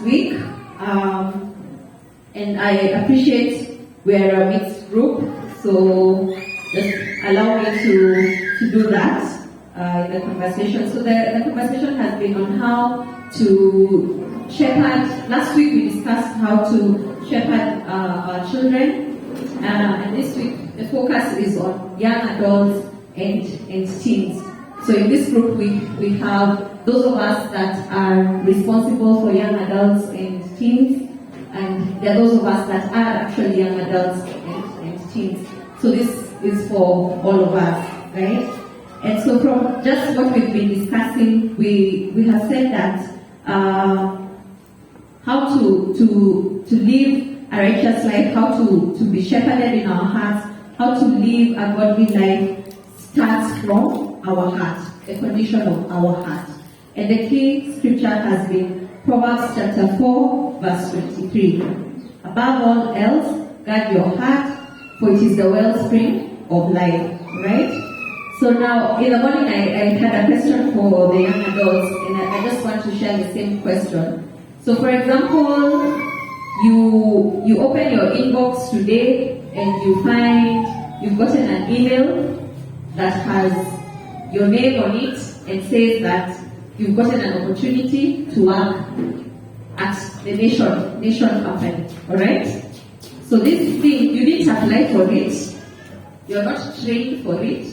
week, and I appreciate we are a mixed group, so just allow me to do that in the conversation. So the conversation has been on how to shepherd. Last week we discussed how to shepherd our children, and this week the focus is on young adults and teens. So in this group we have those of us that are responsible for young adults and teens, and there are those of us that are actually young adults and teens. So this is for all of us, right? And so from just what we've been discussing, we have said that how to live a righteous life, how to be shepherded in our hearts, how to live a godly life starts from our heart, the condition of our heart. And the key scripture has been Proverbs chapter 4, verse 23. Above all else, guard your heart, for it is the wellspring of life. Right? So now, in the morning, I had a question for the young adults, and I just want to share the same question. So, for example, you open your inbox today, and you find you've gotten an email that has your name on it and says that you've gotten an opportunity to work at the nation company. Alright? So this thing, you didn't apply for it, you're not trained for it,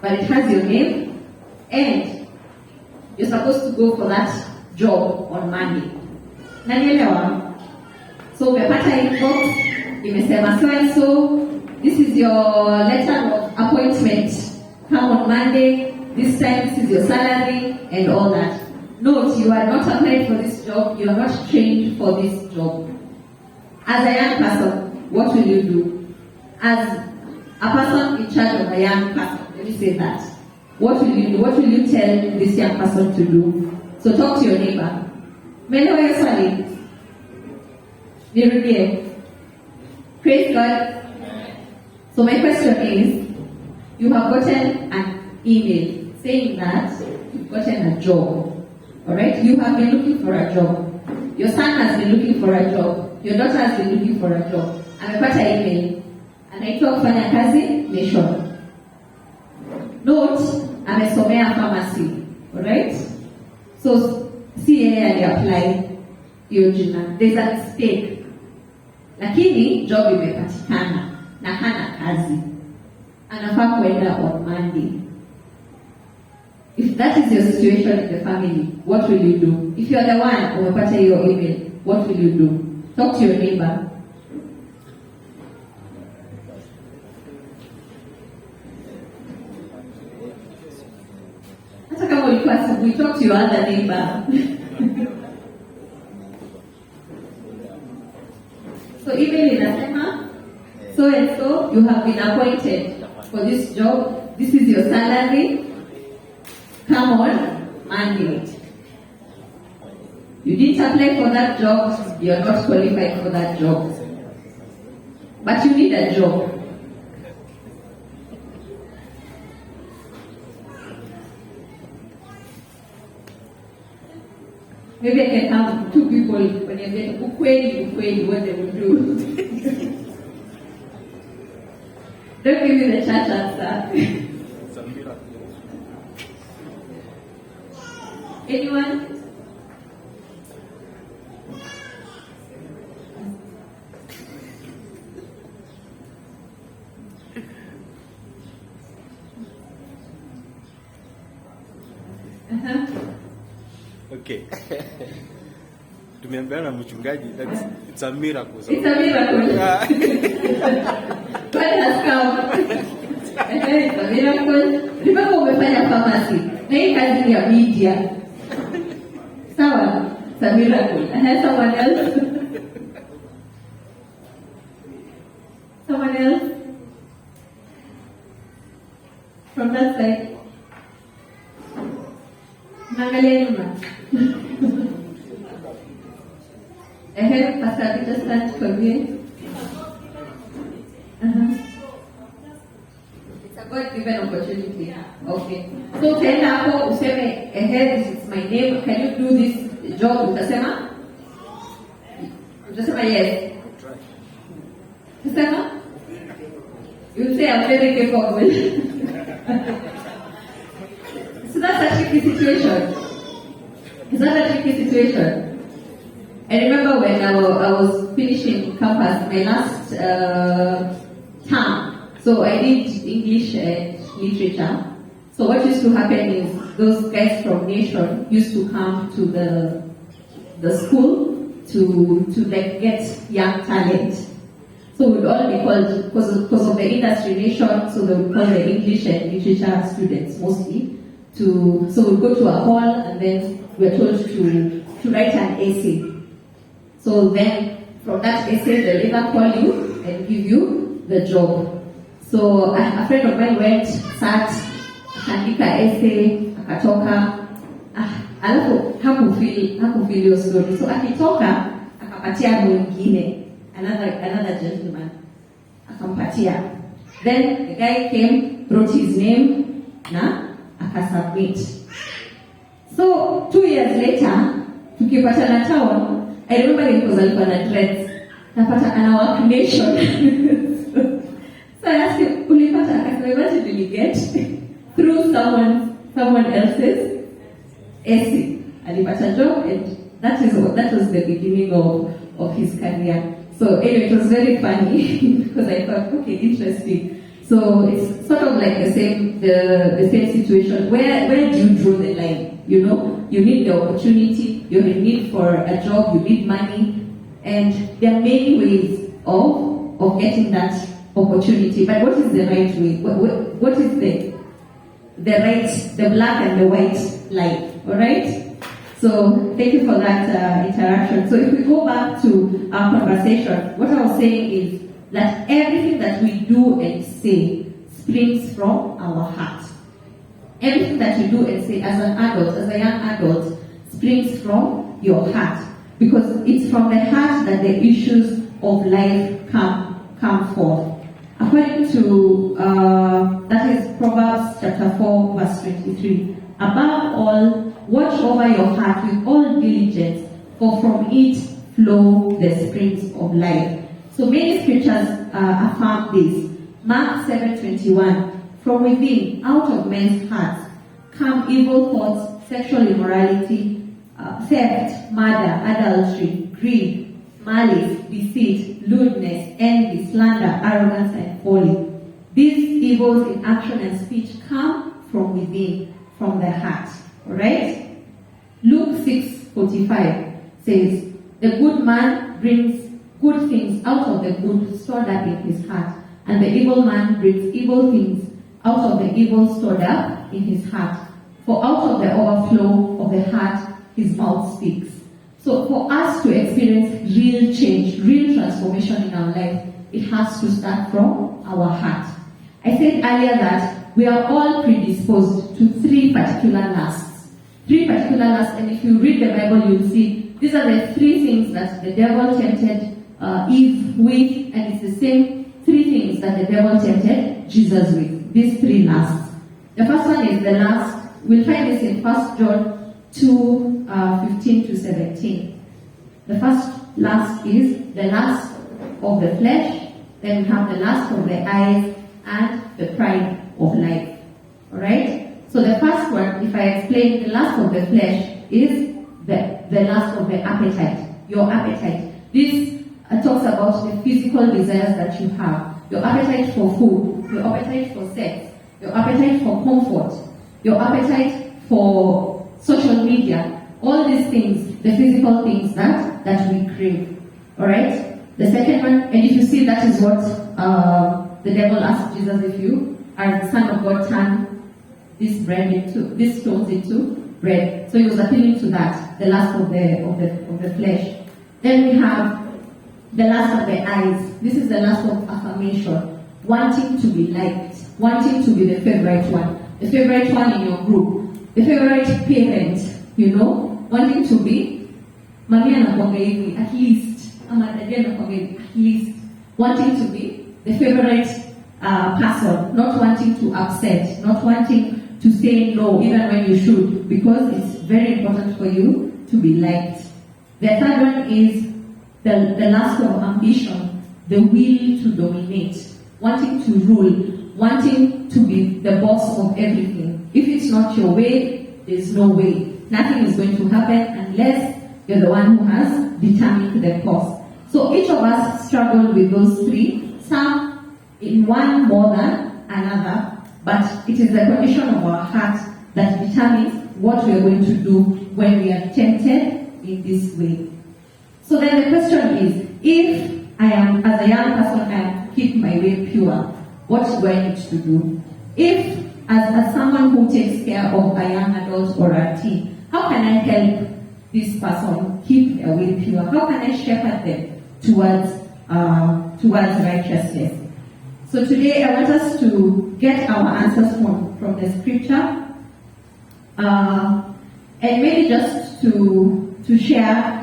but it has your name, and you're supposed to go for that job on Monday. Nanielewa? So umepata inbox, imesema so and so, this is your letter of appointment. Come on Monday, this time this is your salary and all that. Note, you are not applied for this job, you are not trained for this job. As a young person, what will you do? As a person in charge of a young person, let me say that. What will you do? What will you tell this young person to do? So talk to your neighbor. Melewa swali. Nirudie. Praise God. So my question is, you have gotten an email saying that you've gotten a job. Alright? You have been looking for a job. Your son has been looking for a job. Your daughter has been looking for a job. Amepata email. Anaitwa kufanya kazi nation. Note, amesomea pharmacy. Alright? So, si yeye aliapply hiyo jina. There's a mistake. Lakini job imepatikana na hana kazi. Anafaa kwenda on Monday. If that is your situation in the family, what will you do? If you are the one umepata hiyo email, what will you do? Talk to your neighbor. Hata kama ulikuwa asubuhi, talk to your other neighbor. So email inasema, so and so, you have been appointed for this job. This is your salary. Come on Monday. You didn't apply for that job. You're not qualified for that job. But you need a job. Maybe I can have two people when you get ukweli, what they will do. Don't give me the church answer. Anyone? Okay. Tumeambiana na mchungaji that it's a miracle. So. It's a miracle. God has come. It's a miracle. Remember umefanya pharmacy. Na hii kazi ni ya media. Sawa? It's a miracle. Someone else? Someone else? From that side? Naangalia nyuma. Pastor Peter, stand for me. It's a God-given opportunity. Okay. So tell hapo useme, this is my name. Can you do this job? Utasema? yes? I'll try. Kusema? You say I'm very capable. So that's a tricky situation. Is that a tricky situation? I remember when I was finishing campus, my last term. So I did English and literature. So what used to happen is those guys from Nation used to come to the school to like get young talent. So we'd all be called, because of the industry Nation, so they would call the English and literature students mostly. So we'd go to a hall and then we're told to write an essay. So then from that essay they'll either call you and give you the job. So a friend of mine went, sat, akaandika essay, akatoka, alafu hakufeel hiyo story. So akitoka, akapatia mwingine, another gentleman, akampatia. Then the guy came, wrote his name, na akasubmit. So 2 years later, tukipatana town, I remember because alikuwa na dreads, napata ana work Nation. So I asked him, ulipata? Akasema, what did you get? Through someone else's essay. Alipata job, and that was the beginning of his career. So anyway, it was very funny because I thought, okay, interesting. So it's sort of like the same situation. Where do you draw the line? You know, you need the opportunity, you're in need for a job, you need money, and there are many ways of getting that opportunity. But what is the right way? What is the black and the white line? All right. So thank you for that interaction. So if we go back to our conversation, what I was saying is that everything that we do and say springs from our heart. Everything that you do and say as an adult, as a young adult, springs from your heart. Because it's from the heart that the issues of life come forth. According to, that is Proverbs chapter 4, verse 23. Above all, watch over your heart with all diligence, for from it flow the springs of life. So many scriptures affirm this. Mark 7:21. From within, out of men's hearts, come evil thoughts, sexual immorality, theft, murder, adultery, greed, malice, deceit, lewdness, envy, slander, arrogance, and folly. These evils in action and speech come from within, from the heart. Alright? Luke 6:45 says, the good man brings good things out of the good stored up in his heart, and the evil man brings evil things out of the evil stored up in his heart. For out of the overflow of the heart, his mouth speaks. So for us to experience real change, real transformation in our life, it has to start from our heart. I said earlier that we are all predisposed to three particular lusts. And if you read the Bible, you'll see these are the three things that the devil tempted Eve with, and it's the same three things that the devil tempted Jesus with. These three lusts. The first one is the lust. We'll find this in 1 John 2:15 to 17. The first lust is the lust of the flesh. Then we have the lust of the eyes and the pride of life. Alright? So the first one, if I explain, the lust of the flesh is the lust of the appetite. Your appetite. This talks about the physical desires that you have. Your appetite for food, your appetite for sex, your appetite for comfort, your appetite for social media, all these things, the physical things that we crave. Alright? The second one, and if you see that is what the devil asked Jesus, if you are the Son of God, turn these stones into bread. So he was appealing to that, the lust of the flesh. Then we have the lust of the eyes. This is the lust of affirmation, wanting to be liked, wanting to be the favorite one in your group, the favorite parent, wanting to be mami anakuanga hivi at least, ama dadi anakuanga hivi at least, wanting to be the favorite person, not wanting to upset, not wanting to say no even when you should, because it's very important for you to be liked. The third one is the lust of ambition, the will to dominate, wanting to rule, wanting to be the boss of everything. If it's not your way, there's no way. Nothing is going to happen unless you're the one who has determined the course. So each of us struggle with those three, some in one more than another, but it is the condition of our heart that determines what we are going to do when we are tempted in this way. So then the question is, if I am, as a young person, I keep my way pure, what do I need to do? If, as someone who takes care of a young adult or a teen, how can I help this person keep their way pure? How can I shepherd them towards righteousness? So today I want us to get our answers from the scripture, and maybe just to share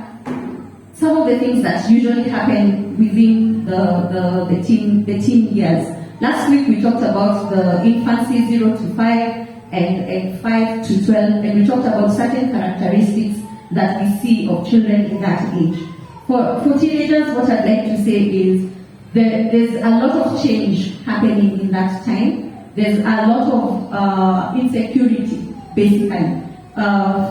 some of the things that usually happen within the teen years. Last week we talked about the infancy 0 to 5 and 5 to 12, and we talked about certain characteristics that we see of children in that age. For teenagers, what I'd like to say is there's a lot of change happening in that time. There's a lot of insecurity, basically.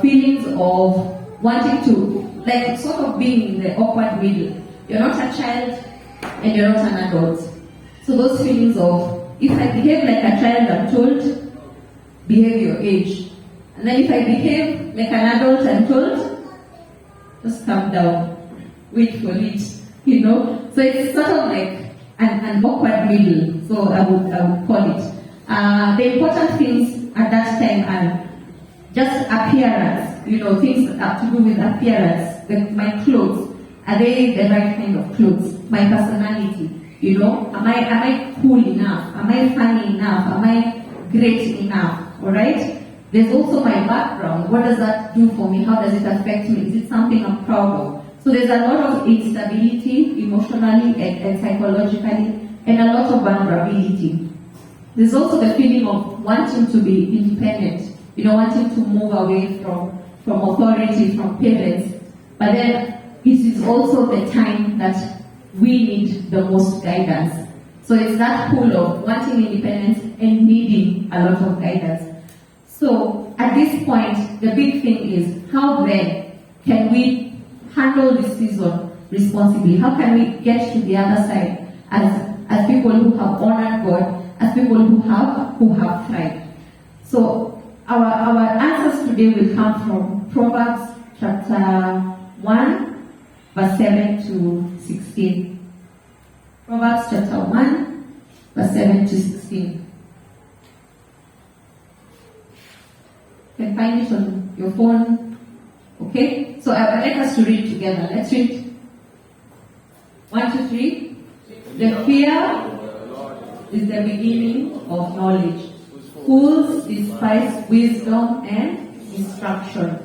Feelings of wanting to, like, sort of being in the awkward middle. You're not a child and you're not an adult. So those feelings of, if I behave like a child, I'm told, behave your age. And then if I behave like an adult, I'm told, just calm down, wait for it, you know. So it's sort of like an awkward middle, so I would call it. The important things at that time are just appearance, you know, things that have to do with appearance, my clothes, are they the right kind of clothes? My personality, you know, am I cool enough? Am I funny enough? Am I great enough? All right? There's also my background. What does that do for me? How does it affect me? Is it something I'm proud of? So there's a lot of instability emotionally and psychologically, and a lot of vulnerability. There's also the feeling of wanting to be independent, you know, wanting to move away from authority, from parents. But then it is also the time that we need the most guidance. So it's that pull of wanting independence and needing a lot of guidance. So at this point, the big thing is, how then can we handle this season responsibly? How can we get to the other side as people who have honored God, as people who have thrived? So our answers today will come from Proverbs chapter 1, verse 7 to 16. Proverbs chapter 1, verse 7 to 16. You can find it on your phone. Okay? So I would like us to read together. Let's read. 1, 2, 3. The fear is the beginning of knowledge. Fools despise wisdom and instruction.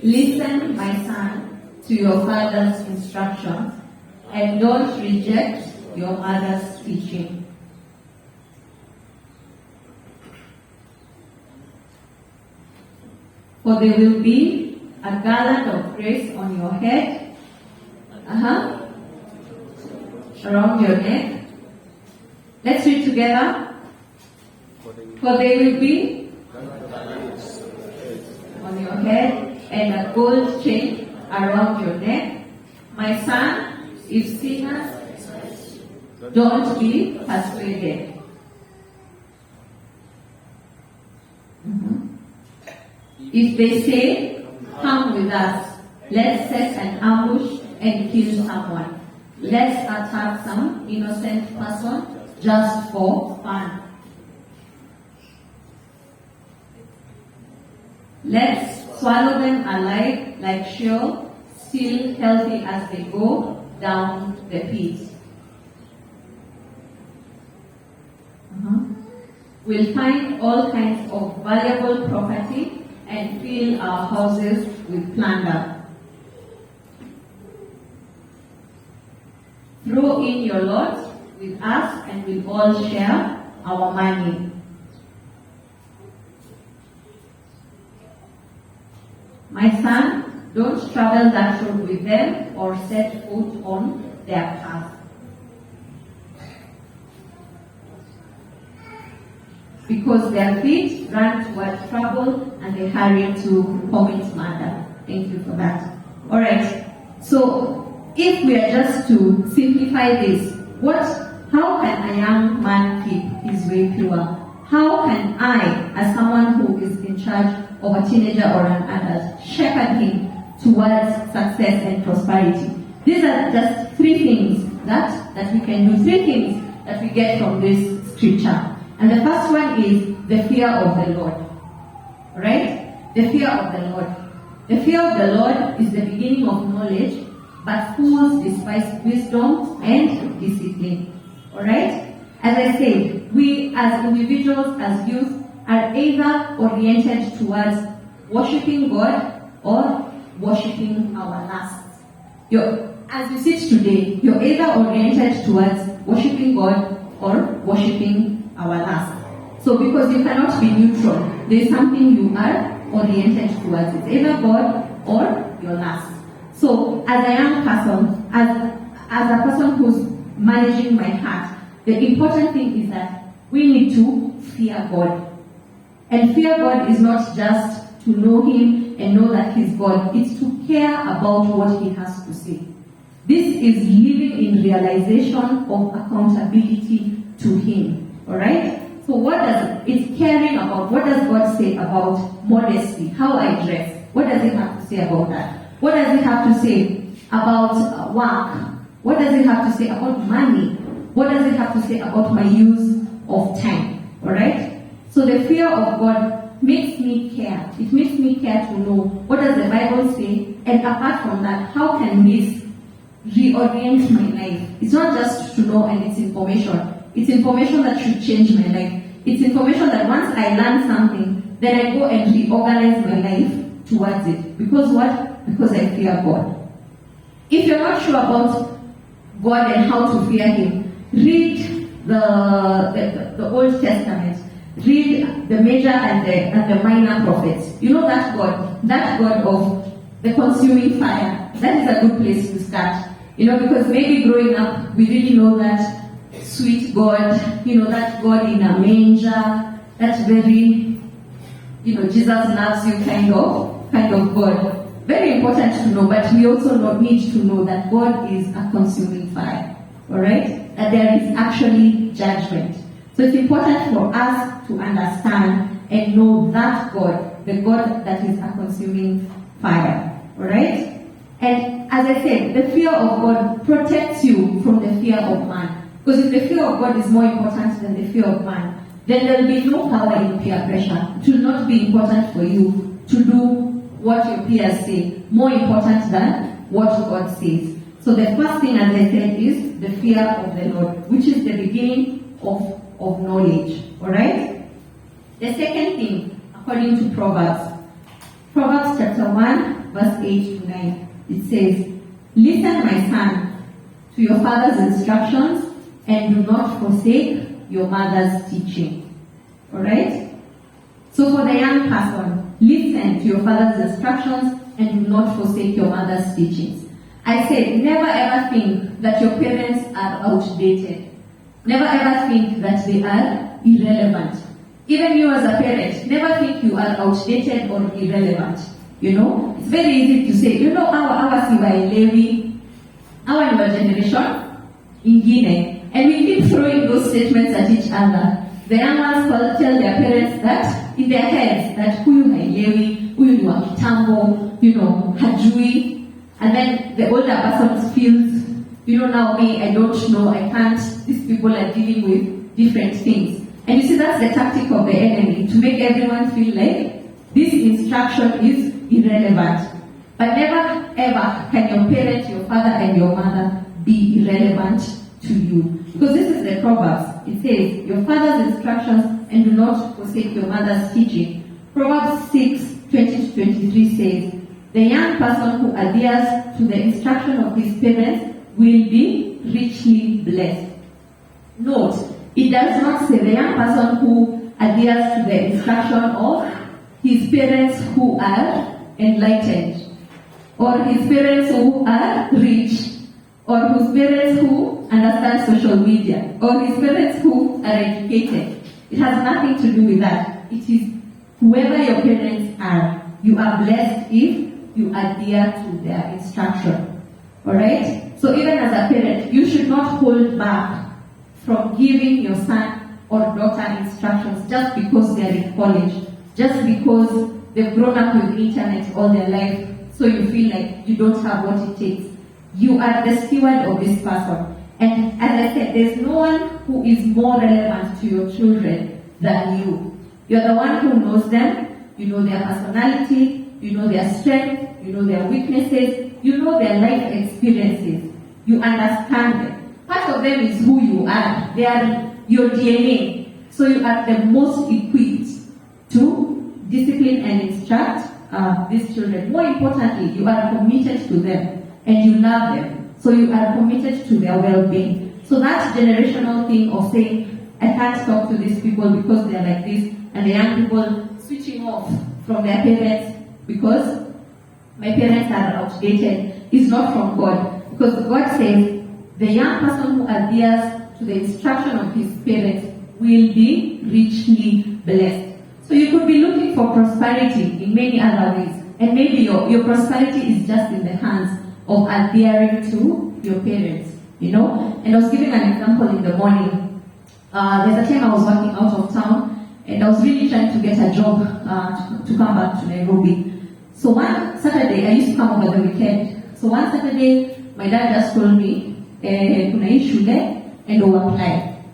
Listen, my son, to your father's instruction, and don't reject your mother's teaching. For there will be a garland of grace on your head, around your neck. Let's read together. For there will be on your head and a gold chain around your neck. My son, if sinners, don't be persuaded. If they say, come with us, let's set an ambush and kill someone. Let's attack some innocent person just for fun. Let's swallow them alive like Sheol, still healthy as they go down the pit. We'll find all kinds of valuable property and fill our houses with plunder. Throw in your lot with us and we'll all share our money. My son, Don't travel that road with them or set foot on their path. Because their feet run toward trouble and they hurry to commit murder. Thank you for that. Alright, so if we are just to simplify this, how can a young man keep his way pure? How can I, as someone who is in charge of a teenager or an adult, shepherd him towards success and prosperity? These are just three things that we can do, three things that we get from this scripture. And the first one is the fear of the Lord. Right? The fear of the Lord. The fear of the Lord is the beginning of knowledge, but fools despise wisdom and discipline. Alright? As I said, we as individuals, as youth, are either oriented towards worshipping God or worshipping our lusts. As you sit today, you're either oriented towards worshipping God or worshipping our lust. So because you cannot be neutral, there is something you are oriented towards. It's either God or your lust. So as a young person, as a person who's managing my heart, the important thing is that we need to fear God. And fear God is not just to know Him and know that He's God. It's to care about what He has to say. This is living in realization of accountability to Him. Alright? So it's caring about, what does God say about modesty, how I dress? What does He have to say about that? What does He have to say about work? What does He have to say about money? What does He have to say about my use of time? Alright? So the fear of God makes me care. It makes me care to know what does the Bible say, and apart from that, how can this reorient my life? It's not just to know and it's information. It's information that should change my life. It's information that once I learn something, then I go and reorganize my life towards it. Because what? Because I fear God. If you're not sure about God and how to fear Him, read the Old Testament. Read the major and the minor prophets. You know that God of the consuming fire. That is a good place to start. Because maybe growing up, we really know that sweet God, that God in a manger, that very, Jesus loves you kind of God. Very important to know, but we also need to know that God is a consuming fire. Alright? That there is actually judgment. So it's important for us to understand and know that God, the God that is a consuming fire. Alright? And as I said, the fear of God protects you from the fear of man. Because if the fear of God is more important than the fear of man, then there will be no power in peer pressure. It will not be important for you to do what your peers say, more important than what God says. So the first thing, as I said, is the fear of the Lord, which is the beginning of knowledge. Alright? The second thing, according to Proverbs chapter 1, verse 8 to 9, it says, "Listen, my son, to your father's instructions, and do not forsake your mother's teaching." Alright? So for the young person, listen to your father's instructions and do not forsake your mother's teachings. I said, never ever think that your parents are outdated. Never ever think that they are irrelevant. Even you as a parent, never think you are outdated or irrelevant. It's very easy to say, our siwaelewi, our newer generation, ingine. And we keep throwing those statements at each other. The young ones tell their parents that, in their heads, that huyu haelewi, huyu ni wa kitambo, hajui. And then the older person feels, now me, I don't know, I can't, these people are dealing with different things. And you see, that's the tactic of the enemy, to make everyone feel like this instruction is irrelevant. But never ever can your parent, your father and your mother be irrelevant to you. Because this is the Proverbs. It says, your father's instructions and do not forsake your mother's teaching. Proverbs 6:20-23 says, the young person who adheres to the instruction of his parents will be richly blessed. Note, it does not say the young person who adheres to the instruction of his parents who are enlightened. or his parents who are rich, or whose parents who understand social media, or his parents who are educated. It has nothing to do with that. It is whoever your parents are. You are blessed if you adhere to their instruction. Alright? So even as a parent, you should not hold back from giving your son or daughter instructions just because they are in college, just because they've grown up with internet all their life, so you feel like you don't have what it takes. You are the steward of this person. And as I said, there's no one who is more relevant to your children than you. You're the one who knows them, you know their personality, you know their strengths, you know their weaknesses, you know their life experiences. You understand them. Part of them is who you are. They are your DNA. So you are the most equipped to discipline and instruct these children. More importantly, you are committed to them and you love them. So you are committed to their well-being. So that generational thing of saying, I can't talk to these people because they are like this, and the young people switching off from their parents because my parents are outdated, is not from God. Because God says the young person who adheres to the instruction of his parents will be richly blessed. So you could be looking for prosperity in many other ways, and maybe your prosperity is just in the hands of adhering to your parents, you know. And I was giving an example in the morning. There's a time I was working out of town, and I was really trying to get a job to come back to Nairobi. So one Saturday, I used to come over the weekend. So one Saturday, my dad just told me, kuna hii shule, and go apply.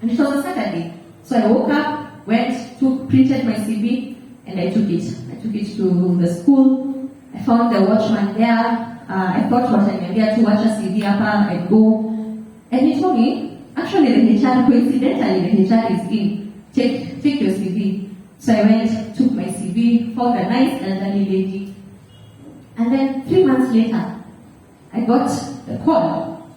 And it was a Saturday. So I woke up, printed my CV, and I took it. I took it to the school. I found the watchman there. I thought what I needed to watch a CV hapa, I'd go. And he told me, actually the HR, coincidentally, the HR is in. Take your CV. So I went, took my CV, found a nice elderly lady. And then 3 months later, I got the call.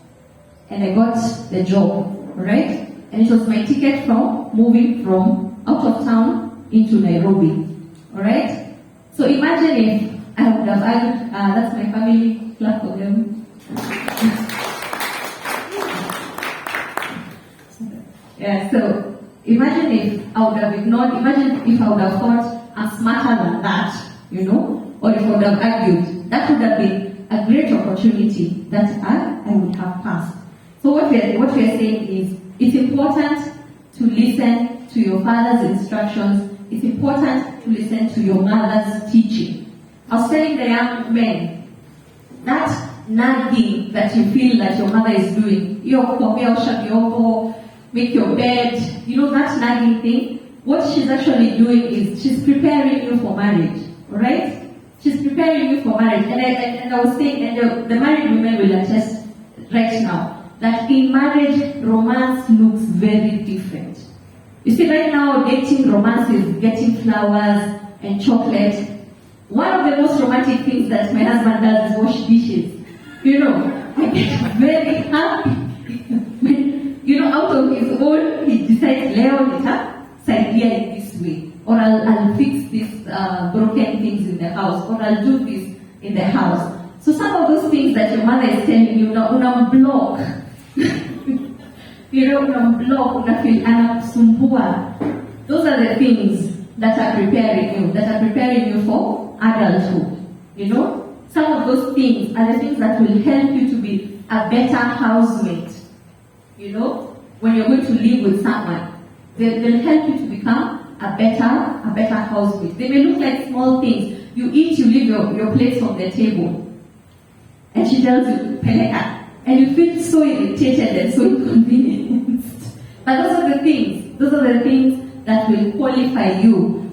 And I got the job, right? And it was my ticket from moving from out of town into Nairobi, alright? So imagine if I would have argued, that's my family, clap for them. Yeah, so imagine if I would have ignored, imagine if I would have thought I'm smarter than that, you know, or if I would have argued. That would have been a great opportunity that I would have passed. So what we are saying is, it's important to listen to your father's instructions. It's important to listen to your mother's teaching. I was telling the young men, that nagging that you feel that your mother is doing, make your bed, you know, that nagging thing, what she's actually doing is she's preparing you for marriage, alright? She's preparing you for marriage. And I was saying, and the married women will attest right now, that in marriage, romance looks very different. You see, right now, dating romance is getting flowers and chocolate. One of the most romantic things that my husband does is wash dishes. You know, I get very happy when, you know, out of his own, he decides, Leo, idea in this way. Or I'll fix these broken things in the house. Or I'll do this in the house. So some of those things that your mother is telling you, block. You know, unafeel anakusumbua. Those are the things that are preparing you for adulthood. You know, some of those things are the things that will help you to be a better housemate. You know, when you're going to live with someone, they'll help you to become a better housemate. They may look like small things. You eat, you leave your plates on the table, and she tells you, peleka. And you feel so irritated and so inconvenienced. But those are the things that will qualify you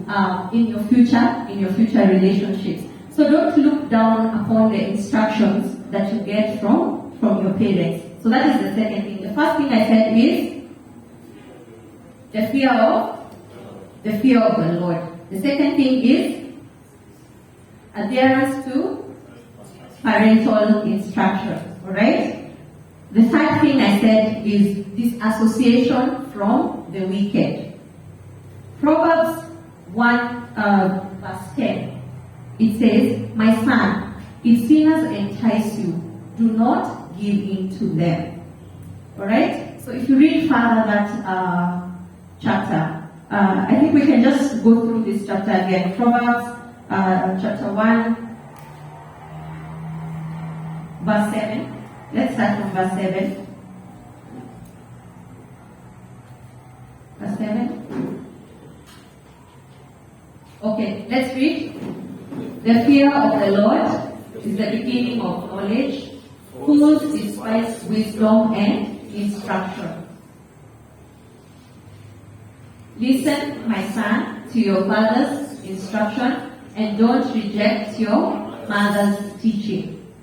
in your future relationships. So don't look down upon the instructions that you get from your parents. So that is the second thing. The first thing I said is the fear of the Lord. The second thing is adherence to parental instruction. Alright? The third thing I said is disassociation from the wicked. Proverbs 1 verse 10. It says, my son, If sinners entice you, do not give in to them. Alright? So if you read further that chapter, I think we can just go through this chapter again. Proverbs chapter 1, verse 7. Let's start from verse 7. Verse 7. Okay, let's read. The fear of the Lord is the beginning of knowledge. Fools despise wisdom and instruction. Listen, my son, to your father's instruction, and don't reject your mother's teaching.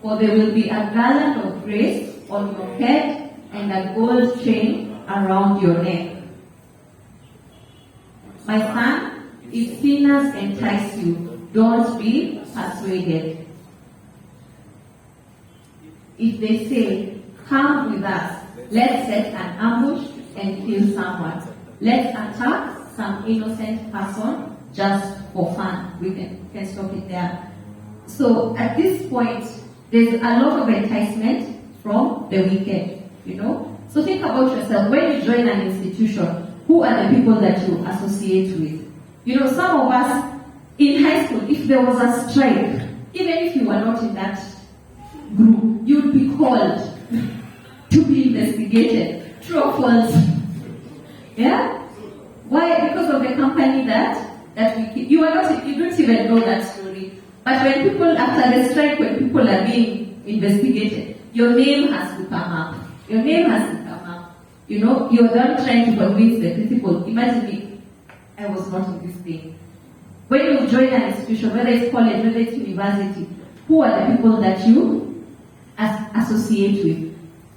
For there will be a garland of grace on your head and a gold chain around your neck. My son, if sinners entice you, don't be persuaded. If they say, come with us, let's set an ambush and kill someone. Let's attack some innocent person just for fun. We can stop it there. So at this point, there's a lot of enticement from the wicked, you know. So think about yourself. When you join an institution, who are the people that you associate with? You know, some of us in high school, if there was a strike, even if you were not in that group, you'd be called to be investigated. True or false? Yeah? Why? Because of the company that we keep. You don't even know that story. But when people, after the strike, when people are being investigated, your name has to come up. Your name has to come up. You know, you're not trying to convince the principal. Imagine me, I was not in this thing. When you join an institution, whether it's college, whether it's university, who are the people that you associate with?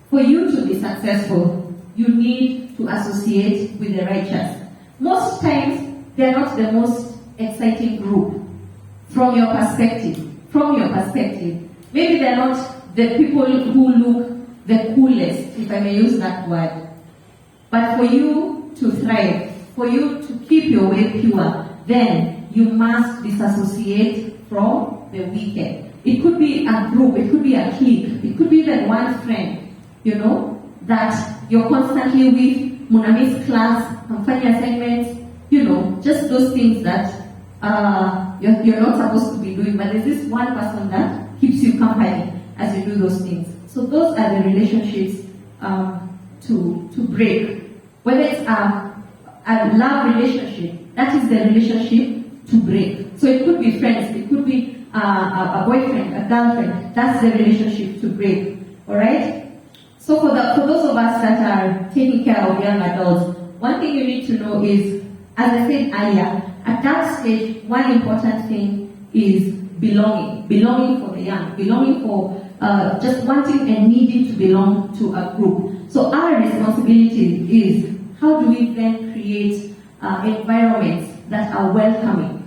For you to be successful, you need to associate with the righteous. Most times, they're not the most exciting group. From your perspective, maybe they're not the people who look the coolest, if I may use that word. But for you to thrive, for you to keep your way pure, then you must disassociate from the wicked. It could be a group, it could be a clique, it could be even one friend, you know, that you're constantly with, Munami's class, company assignments, you know, just those things that you're not supposed to be doing, but there's this one person that keeps you company as you do those things. So those are the relationships to break. Whether it's a love relationship, that is the relationship to break. So it could be friends, it could be a boyfriend, a girlfriend. That's the relationship to break. All right. So for those of us that are taking care of young adults, one thing you need to know is, as I said earlier, at that stage, one important thing is belonging. Belonging for the young. Belonging for just wanting and needing to belong to a group. So our responsibility is, how do we then create environments that are welcoming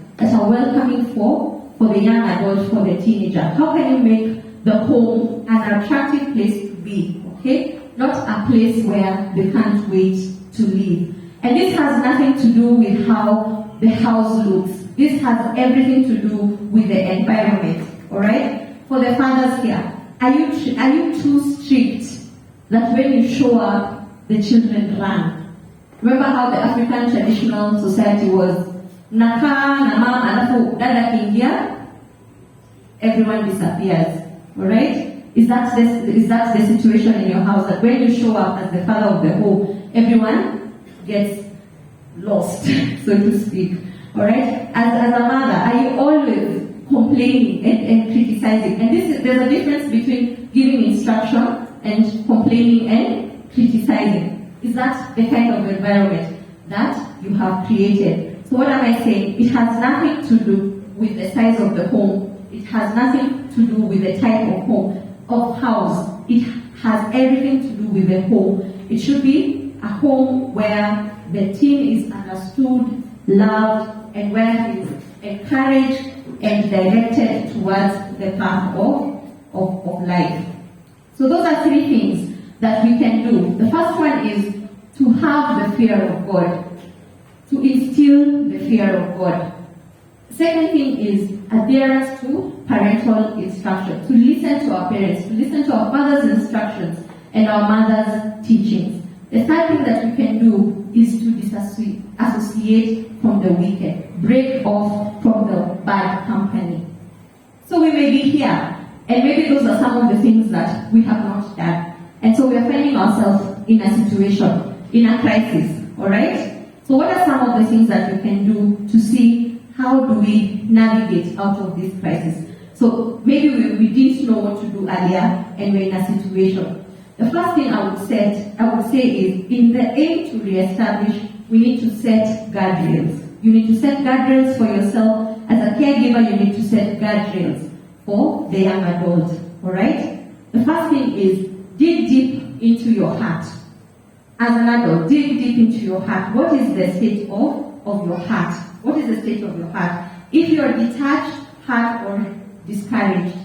for the young adult, for the teenager? How can you make the home an attractive place to be, okay? Not a place where they can't wait to live. And this has nothing to do with how the house looks. This has everything to do with the environment, all right? For the fathers here, are you too strict that when you show up, the children run? Remember how the African traditional society was? Nakaa na mama alafu dada kiingia, everyone disappears, all right? Is that the situation in your house, that when you show up as the father of the home, everyone gets lost, so to speak? All right? As a mother, are you always complaining and criticizing? And there's a difference between giving instruction and complaining and criticizing. Is that the kind of environment that you have created? So what am I saying? It has nothing to do with the size of the home. It has nothing to do with the type of home, of house. It has everything to do with the home. It should be a home where the teen is understood, loved, and where he is encouraged and directed towards the path of life. So those are three things that we can do. The first one is to have the fear of God, to instill the fear of God. The second thing is adherence to parental instruction, to listen to our parents, to listen to our father's instructions and our mother's teachings. The third thing that we can do is to disassociate from the wicked, break off from the bad company. So we may be here, and maybe those are some of the things that we have not done. And so we are finding ourselves in a situation, in a crisis, all right? So what are some of the things that we can do to see how do we navigate out of this crisis? So maybe we didn't know what to do earlier, and we're in a situation. The first thing I would say is, in the aim to reestablish, we need to set guardrails. You need to set guardrails for yourself. As a caregiver, you need to set guardrails for the young adult, all right? The first thing is, dig deep into your heart. As an adult, dig deep into your heart. What is the state of your heart? What is the state of your heart? If you are detached, hurt, or discouraged,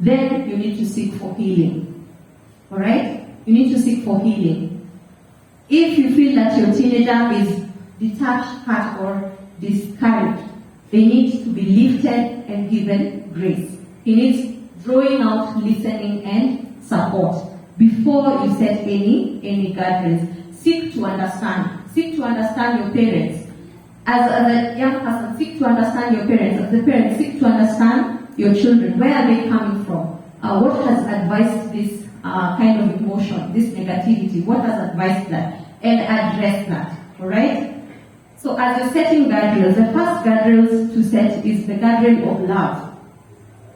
then you need to seek for healing. All right? You need to seek for healing. If you feel that your teenager is detached, hurt, or discouraged, they need to be lifted and given grace. He needs drawing out, listening, and support before you set any guardrails. Seek to understand. Seek to understand your parents. As a young person, seek to understand your parents. As a parent, seek to understand your children. Where are they coming from? What has advised this kind of emotion, this negativity? What has advised that? And address that. Alright? So as you're setting guardrails, the first guardrails to set is the guardrail of love.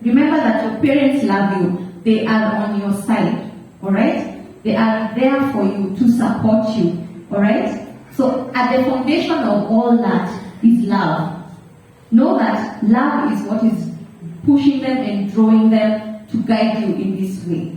Remember that your parents love you. They are on your side. Alright? They are there for you, to support you. Alright? So at the foundation of all that is love. Know that love is what is pushing them and drawing them to guide you in this way.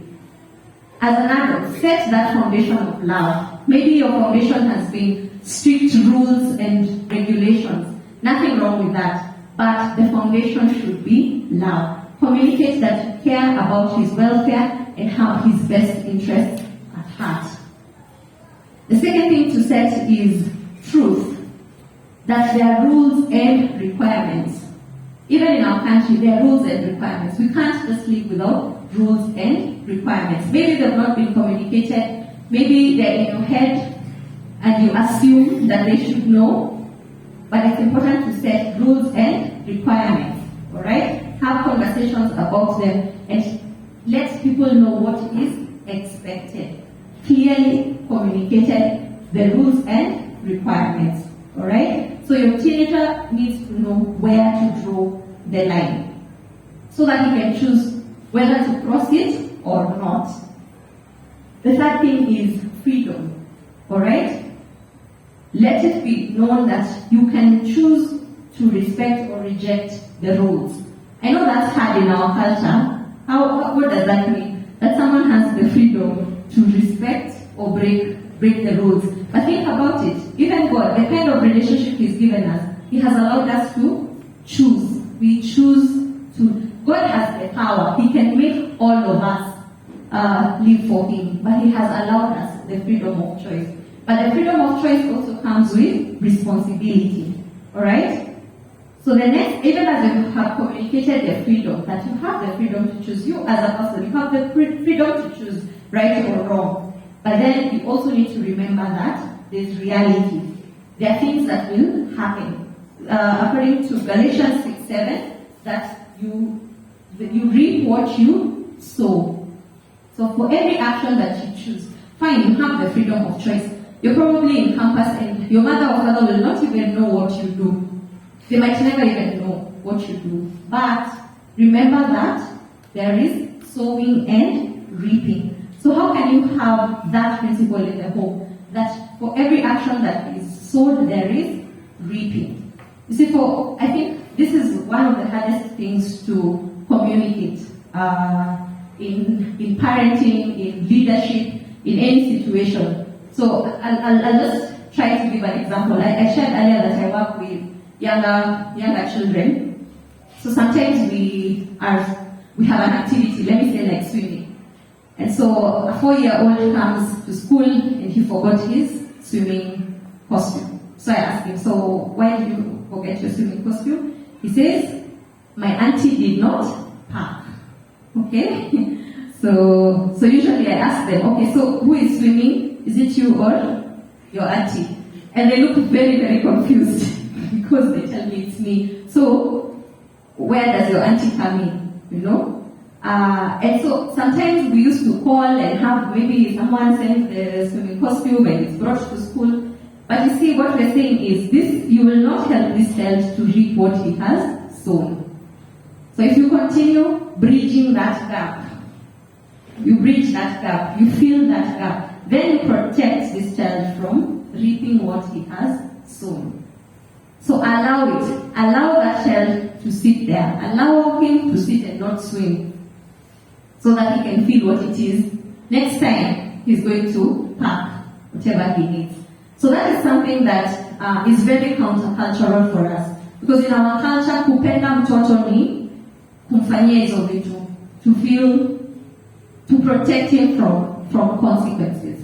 As an adult, set that foundation of love. Maybe your foundation has been strict rules and regulations. Nothing wrong with that. But the foundation should be love. Communicate that you care about his welfare and have his best interests at heart. The second thing to set is truth. That there are rules and requirements. Even in our country, there are rules and requirements. We can't just live without rules and requirements. Maybe they've not been communicated. Maybe they're in your head and you assume that they should know. But it's important to set rules and requirements. Alright? Have conversations about them and let people know what is expected. Clearly communicated the rules and requirements. Alright? So your teenager needs to know where to draw the line so that he can choose whether to cross it or not. The third thing is freedom. Alright? Let it be known that you can choose to respect or reject the rules. I know that's hard in our culture. What does that mean? That someone has the freedom to respect or break the rules. But think about it. Even God, the kind of relationship He's given us, He has allowed us to choose. We choose to. God has the power. He can make all of us live for Him. But He has allowed us the freedom of choice. But the freedom of choice also comes with responsibility. Alright? So the next, even as you have communicated the freedom, that you have the freedom to choose, you as a person, you have the freedom to choose right or wrong. But then you also need to remember that there's reality. There are things that will happen. According to Galatians 6:7, that you reap what you sow. So for every action that you choose, fine, you have the freedom of choice. You're probably in campus and your mother or father will not even know what you do. They might never even know what you do. But remember that there is sowing and reaping. So how can you have that principle in the home? That for every action that is sowed, there is reaping. You see, I think this is one of the hardest things to communicate in parenting, in leadership, in any situation. So I'll just try to give an example. I shared earlier that I work with younger children. So sometimes we have an activity, let me say like swimming. And so a 4-year-old comes to school and he forgot his swimming costume. So I asked him, so why did you forget your swimming costume? He says, my auntie did not park. Okay? So usually I ask them, okay, so who is swimming? Is it you or your auntie? And they look very, very confused because they tell me it's me. So where does your auntie come in? You know? And so sometimes we used to call and have maybe someone sends the swimming costume and it's brought to school. But you see, what we're saying is this, you will not help this child to reap what he has sown. So if you continue bridging that gap, you bridge that gap, you fill that gap, then you protect this child from reaping what he has sown. So allow it. Allow that child to sit there. Allow him to sit and not swim, so that he can feel what it is. Next time, he's going to pack whatever he needs. So that is something that is very countercultural for us. Because in our culture, kupenda mtoto ni kumfanyia hizo vitu. To protect him from consequences.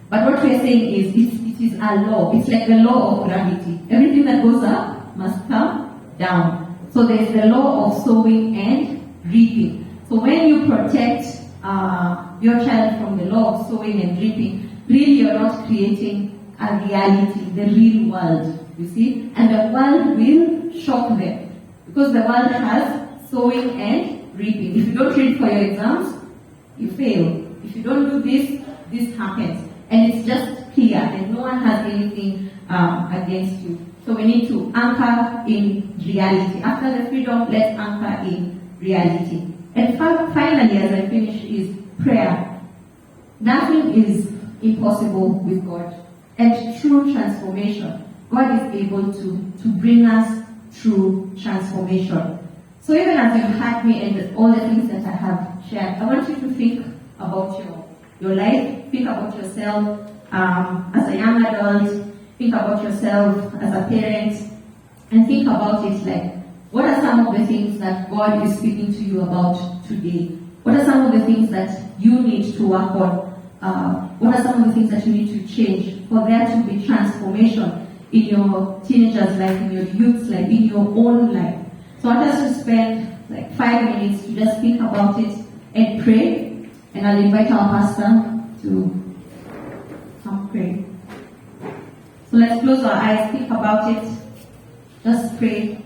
But what we're saying is, it is a law. It's like the law of gravity. Everything that goes up must come down. So there's the law of sowing and reaping. So when you protect your child from the law of sowing and reaping, really you're not creating a reality, the real world, you see? And the world will shock them. Because the world has sowing and reaping. If you don't read for your exams, you fail. If you don't do this, this happens. And it's just clear, and no one has anything against you. So we need to anchor in reality. After the freedom, let's anchor in reality. And finally, as I finish, is prayer. Nothing is impossible with God. And through transformation, God is able to bring us through transformation. So even as you've had me and all the things that I have shared, I want you to think about your life, think about yourself as a young adult, think about yourself as a parent, and think about it like, what are some of the things that God is speaking to you about today? What are some of the things that you need to work on? What are some of the things that you need to change for there to be transformation in your teenager's life, in your youth's life, in your own life? So I want us to spend like 5 minutes to just think about it and pray. And I'll invite our pastor to come pray. So let's close our eyes, think about it, just pray.